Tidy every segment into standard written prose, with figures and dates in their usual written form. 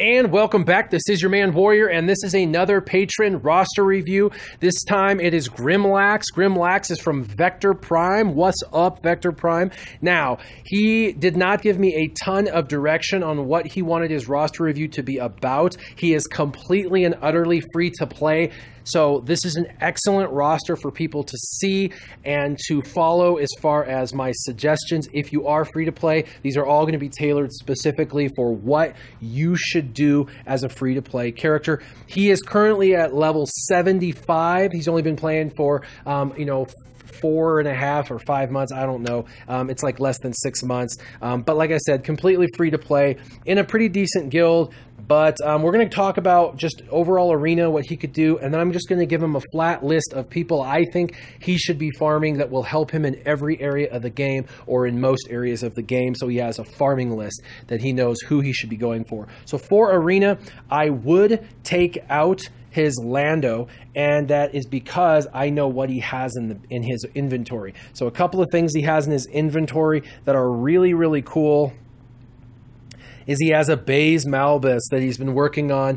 And welcome back. This is your man Warrior, and this is another patron roster review. This time it is Grimlax. Grimlax is from Vector Prime. What's up, Vector Prime? Now, he did not give me a ton of direction on what he wanted his roster review to be about. He is completely and utterly free to play. So this is an excellent roster for people to see and to follow as far as my suggestions. If you are free to play, these are all going to be tailored specifically for what you should do as a free to play character. He is currently at level 75. He's only been playing for, 4.5 or 5 months. I don't know. It's like less than 6 months. But like I said, completely free to play in a pretty decent guild. But we're going to talk about just overall arena, what he could do, and then I'm just going to give him a flat list of people I think he should be farming that will help him in every area of the game or in most areas of the game. So he has a farming list that he knows who he should be going for. So for arena, I would take out his Lando, and that is because I know what he has in his inventory. So a couple of things he has in his inventory that are really, really cool is he has a Baze Malbus that he's been working on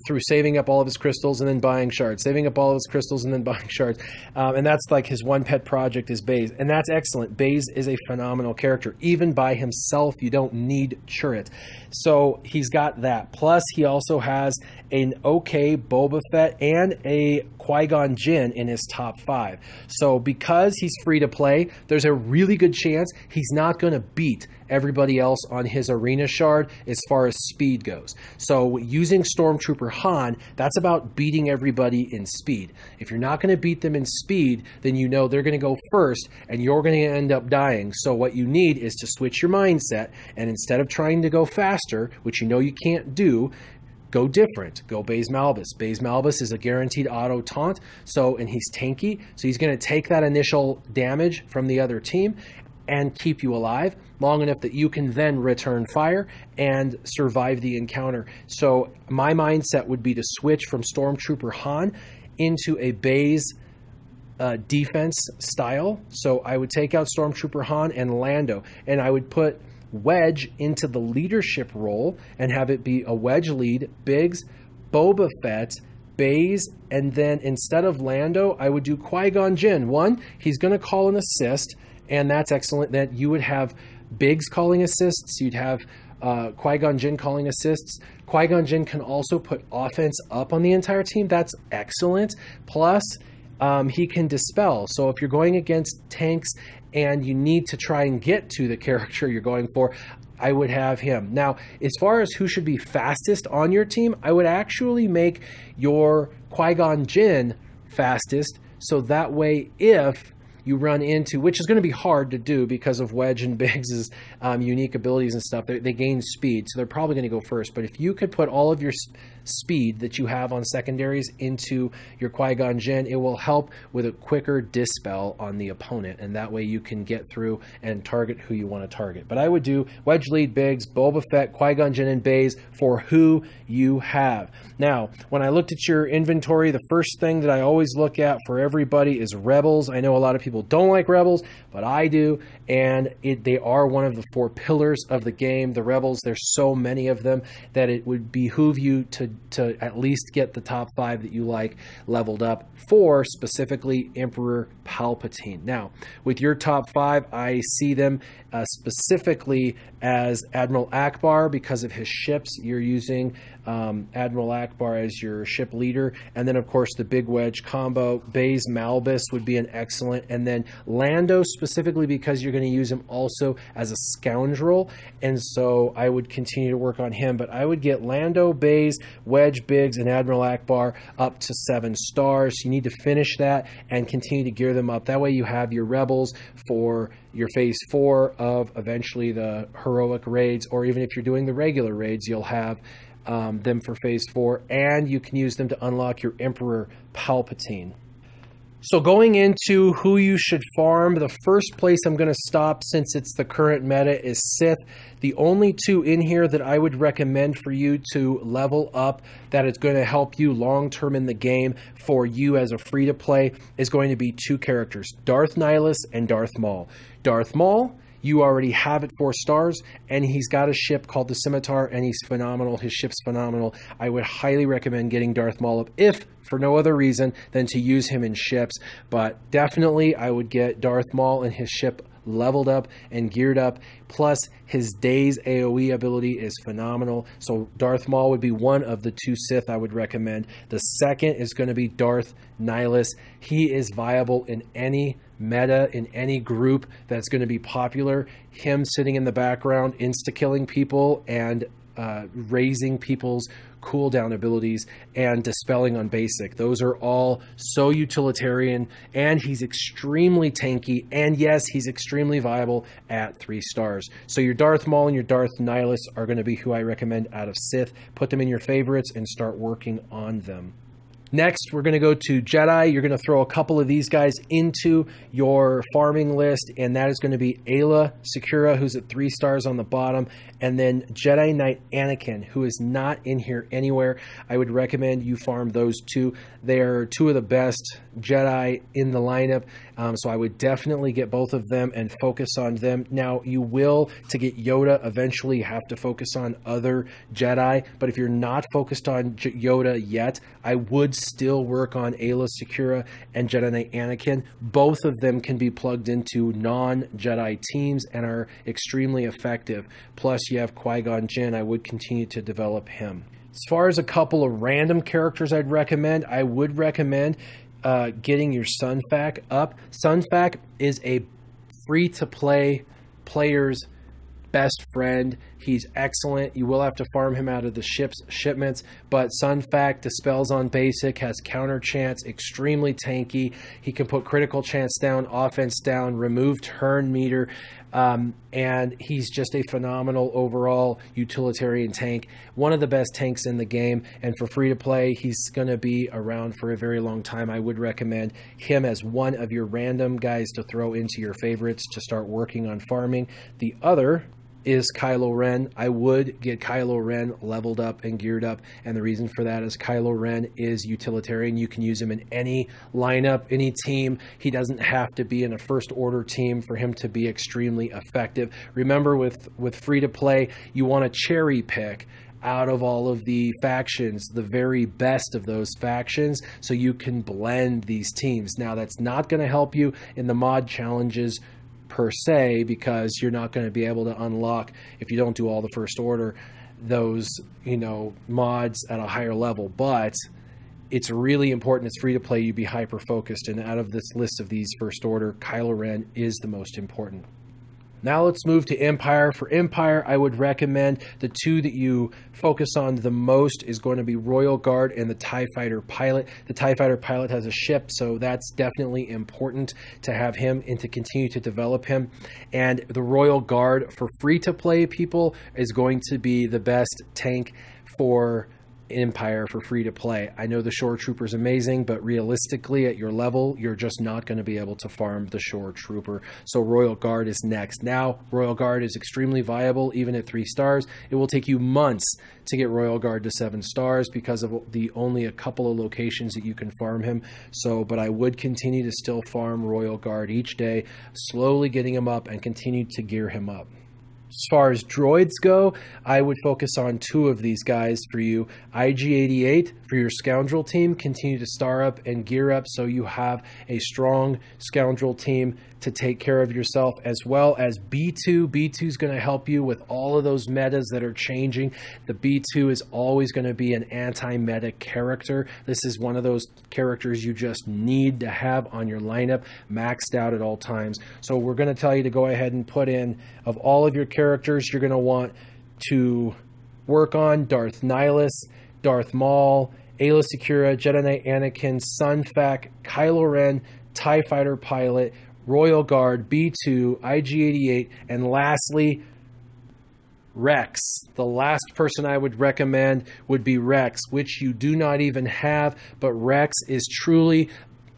through saving up all of his crystals and then buying shards, saving up all of his crystals and then buying shards. And that's like his one pet project is Baze. And that's excellent. Baze is a phenomenal character. Even by himself, you don't need Chirrut. So he's got that. Plus, he also has an okay Boba Fett and a Qui-Gon Jinn in his top 5. So because he's free to play, there's a really good chance he's not going to beat everybody else on his arena shard as far as speed goes. So using Stormtrooper Han, that's about beating everybody in speed. If you're not going to beat them in speed, then you know they're going to go first and you're going to end up dying. So what you need is to switch your mindset, and instead of trying to go faster, which you know you can't do, go different. Go Baze Malbus. Baze Malbus is a guaranteed auto taunt, and he's tanky, so he's going to take that initial damage from the other team and keep you alive long enough that you can then return fire and survive the encounter. So my mindset would be to switch from Stormtrooper Han into a Baze defense style. So I would take out Stormtrooper Han and Lando, and I would put Wedge into the leadership role and have it be a Wedge lead, Biggs, Boba Fett, Baze, and then instead of Lando, I would do Qui-Gon Jinn. One, he's going to call an assist, and that's excellent. That you would have Biggs calling assists, you'd have Qui-Gon Jinn calling assists. Qui-Gon Jinn can also put offense up on the entire team. That's excellent. Plus, he can dispel. So if you're going against tanks and you need to try and get to the character you're going for, I would have him. Now, as far as who should be fastest on your team, I would actually make your Qui-Gon Jinn fastest, so that way if you run into, which is going to be hard to do because of Wedge and Biggs' unique abilities and stuff, they gain speed, so they're probably going to go first. But if you could put all of your speed that you have on secondaries into your Qui-Gon Jinn, it will help with a quicker dispel on the opponent, and that way you can get through and target who you want to target. But I would do Wedge lead, Biggs, Boba Fett, Qui-Gon Jinn, and Baze for who you have. Now, when I looked at your inventory, the first thing that I always look at for everybody is Rebels. I know a lot of people don't like Rebels, but I do, and they are one of the 4 pillars of the game. The Rebels, there's so many of them that it would behoove you to at least get the top 5 that you like leveled up for, specifically Emperor Palpatine. Now, with your top 5, I see them specifically as Admiral Akbar because of his ships. You're using Admiral Akbar as your ship leader, and then of course the Big Wedge combo. Baze Malbus would be an excellent, and then Lando specifically because you're going to use him also as a scoundrel, and so I would continue to work on him. But I would get Lando, Baze, Wedge, Biggs, and Admiral Akbar up to 7 stars. You need to finish that and continue to gear them up. That way you have your Rebels for your phase 4 of eventually the heroic raids, or even if you're doing the regular raids, you'll have them for phase 4, and you can use them to unlock your Emperor Palpatine. So going into who you should farm, the first place I'm going to stop, since it's the current meta, is Sith. The only 2 in here that I would recommend for you to level up that is going to help you long-term in the game for you as a free-to-play is going to be 2 characters, Darth Nihilus and Darth Maul. Darth Maul, you already have it 4 stars, and he's got a ship called the Scimitar, and he's phenomenal. His ship's phenomenal. I would highly recommend getting Darth Maul up, if for no other reason than to use him in ships. But definitely I would get Darth Maul and his ship leveled up and geared up. Plus his Daze AoE ability is phenomenal. So Darth Maul would be one of the 2 Sith I would recommend. The second is going to be Darth Nihilus. He is viable in any meta, in any group that's going to be popular. Him sitting in the background, insta-killing people and raising people's cooldown abilities and dispelling on basic. Those are all so utilitarian, and he's extremely tanky, and yes, he's extremely viable at 3 stars. So your Darth Maul and your Darth Nihilus are going to be who I recommend out of Sith. Put them in your favorites and start working on them. Next, we're going to go to Jedi. You're going to throw a couple of these guys into your farming list, and that is going to be Aayla Secura, who's at 3 stars on the bottom, and then Jedi Knight Anakin, who is not in here anywhere. I would recommend you farm those 2. They are 2 of the best Jedi in the lineup, so I would definitely get both of them and focus on them. Now, you will, to get Yoda, eventually have to focus on other Jedi, but if you're not focused on Yoda yet, I would still work on Aayla Secura and Jedi Knight Anakin. Both of them can be plugged into non-Jedi teams and are extremely effective. Plus, you have Qui-Gon Jinn. I would continue to develop him. As far as a couple of random characters I'd recommend, I would recommend getting your Sunfac up. Sunfac is a free-to-play player's best friend. He's excellent. You will have to farm him out of the shipments, but Sunfac dispels on basic, has counter chance, extremely tanky. He can put critical chance down, offense down, remove turn meter, and he's just a phenomenal overall utilitarian tank. One of the best tanks in the game, and for free to play, he's going to be around for a very long time. I would recommend him as one of your random guys to throw into your favorites to start working on farming. The other is Kylo Ren. I would get Kylo Ren leveled up and geared up, and the reason for that is Kylo Ren is utilitarian. You can use him in any lineup, any team. He doesn't have to be in a first order team for him to be extremely effective. Remember, with free to play, you want to cherry pick out of all of the factions the very best of those factions so you can blend these teams. Now, that's not going to help you in the mod challenges per se, because you're not going to be able to unlock, if you don't do all the first order, those, you know, mods at a higher level. But it's really important, it's free to play, you be hyper focused, and out of this list of these first order, Kylo Ren is the most important. Now let's move to Empire. For Empire, I would recommend the 2 that you focus on the most is going to be Royal Guard and the TIE Fighter Pilot. The TIE Fighter Pilot has a ship, so that's definitely important to have him and to continue to develop him. And the Royal Guard for free-to-play people is going to be the best tank for Empire for free to play. I know the Shore Trooper is amazing, but realistically at your level, you're just not going to be able to farm the Shore Trooper. So Royal Guard is next. Now, Royal Guard is extremely viable, even at 3 stars. It will take you months to get Royal Guard to 7 stars because of the only a couple of locations that you can farm him. So, but I would continue to still farm Royal Guard each day, slowly getting him up and continue to gear him up. As far as droids go, I would focus on 2 of these guys for you. IG-88 for your Scoundrel team. Continue to star up and gear up so you have a strong Scoundrel team to take care of yourself, as well as B2. B2 is going to help you with all of those metas that are changing. The B2 is always going to be an anti-meta character. This is one of those characters you just need to have on your lineup, maxed out at all times. So we're going to tell you to go ahead and put in, of all of your characters, you're going to want to work on Darth Nihilus, Darth Maul, Aayla Secura, Jedi Knight Anakin, Sunfac, Kylo Ren, TIE Fighter Pilot, Royal Guard, B2, IG-88, and lastly, Rex. The last person I would recommend would be Rex, which you do not even have, but Rex is truly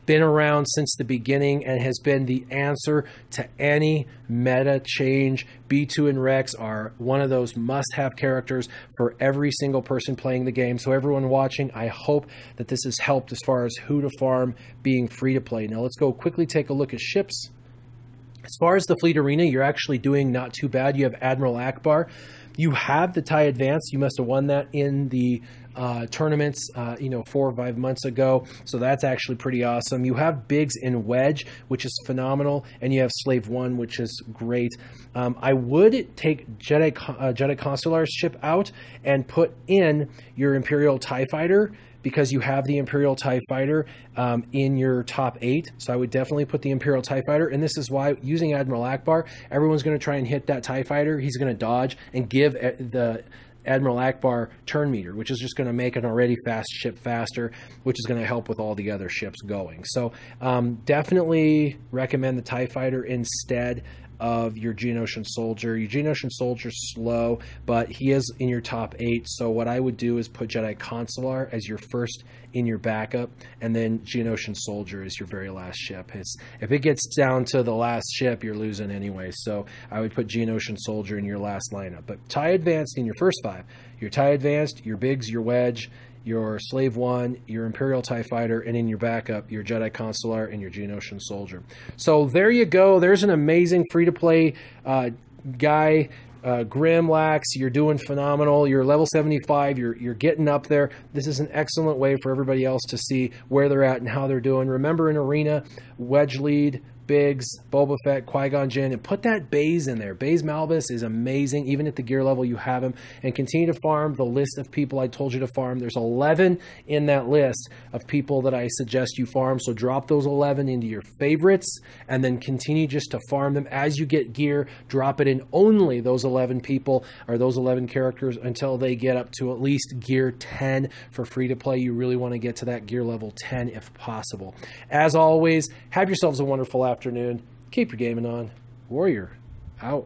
been around since the beginning and has been the answer to any meta change. B2 and Rex are one of those must-have characters for every single person playing the game. So everyone watching, I hope that this has helped as far as who to farm being free to play. Now let's go quickly take a look at ships. As far as the fleet arena, you're actually doing not too bad. You have Admiral Akbar. You have the TIE Advanced. You must have won that in the tournaments, 4 or 5 months ago. So that's actually pretty awesome. You have Biggs in Wedge, which is phenomenal, and you have Slave 1, which is great. I would take Jedi Consular's ship out and put in your Imperial TIE Fighter, because you have the Imperial TIE Fighter in your top 8. So I would definitely put the Imperial TIE Fighter. And this is why, using Admiral Akbar, everyone's going to try and hit that TIE Fighter. He's going to dodge and give the Admiral Akbar turn meter, which is just going to make an already fast ship faster, which is going to help with all the other ships going. So definitely recommend the TIE Fighter instead of your Geonosian Soldier. Your Geonosian Soldier's slow, but he is in your top 8. So what I would do is put Jedi Consular as your first in your backup, and then Geonosian Soldier is your very last ship. If it gets down to the last ship, you're losing anyway. So I would put Geonosian Soldier in your last lineup. But TIE Advanced in your first 5. Your TIE Advanced, your Biggs, your Wedge, your Slave 1, your Imperial TIE Fighter, and in your backup, your Jedi Consular and your Geonosian Soldier. So there you go. There's an amazing free-to-play guy. Grimlax, you're doing phenomenal. You're level 75. You're getting up there. This is an excellent way for everybody else to see where they're at and how they're doing. Remember, in Arena, Wedge lead, Biggs, Boba Fett, Qui-Gon Jinn, and put that Baze in there. Baze Malbus is amazing, even at the gear level you have him, and continue to farm the list of people I told you to farm. There's 11 in that list of people that I suggest you farm, so drop those 11 into your favorites, and then continue just to farm them. As you get gear, drop it in only those 11 people, or those 11 characters, until they get up to at least gear 10 for free-to-play. You really want to get to that gear level 10 if possible. As always, have yourselves a wonderful afternoon. Keep your gaming on. Warrior out.